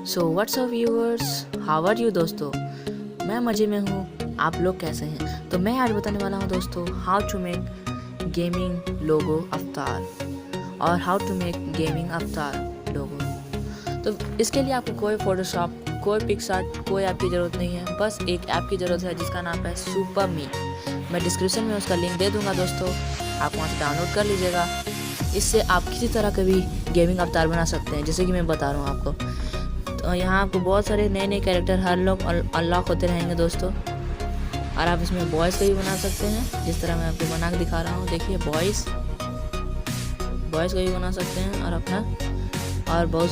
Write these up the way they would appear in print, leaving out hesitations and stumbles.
So what's up viewers, how are you दोस्तों। मैं मज़े में हूँ, आप लोग कैसे हैं। तो मैं आज बताने वाला हूँ दोस्तों हाउ टू मेक गेमिंग लोगो अवतार और हाउ टू मेक गेमिंग अवतार लोगो। तो इसके लिए आपको कोई फोटोशॉप, कोई पिक्सआर्ट, कोई ऐप की ज़रूरत नहीं है। बस एक ऐप की ज़रूरत है जिसका नाम है सुपर मी। मैं डिस्क्रिप्शन में उसका लिंक दे दूँगा दोस्तों, आप वहाँ से डाउनलोड कर लीजिएगा। इससे आप किसी तरह का भी गेमिंग अवतार बना सकते हैं, जैसे कि मैं बता रहा हूँ आपको। तो यहाँ आपको बहुत सारे नए नए कैरेक्टर हर लोग अनलॉक होते रहेंगे दोस्तों। और आप इसमें वॉइस का भी बना सकते हैं, जिस तरह मैं आपको बना के दिखा रहा हूँ। देखिए वॉइस का भी बना सकते हैं। और अपना और बहुत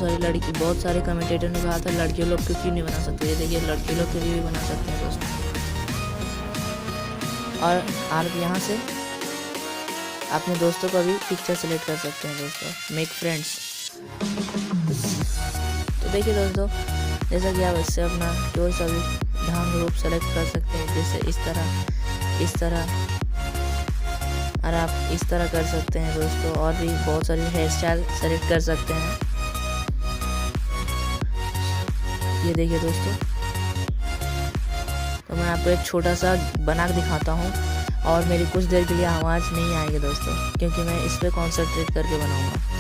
सारे कमेंटेटर ने कहा था लड़कियों लोग क्यों नहीं बना सकते। ये देखिए लड़कियों लोग के लिए भी बना सकते हैं दोस्तों। और आप यहाँ से अपने दोस्तों का भी पिक्चर सेलेक्ट कर सकते हैं दोस्तों, मेक फ्रेंड्स। तो देखिए दोस्तों, जैसा कि आप इससे अपना कोई सा भी ढंग रूप सेलेक्ट कर सकते हैं, जैसे इस तरह और आप इस तरह कर सकते हैं दोस्तों। और भी बहुत सारी हेयर स्टाइल सेलेक्ट कर सकते हैं। ये देखिए दोस्तों, तो मैं आपको एक छोटा सा बना के दिखाता हूँ और मेरी कुछ देर के लिए आवाज़ नहीं आएगी दोस्तों, क्योंकि मैं इस पर कॉन्सेंट्रेट करके बनाऊँगा।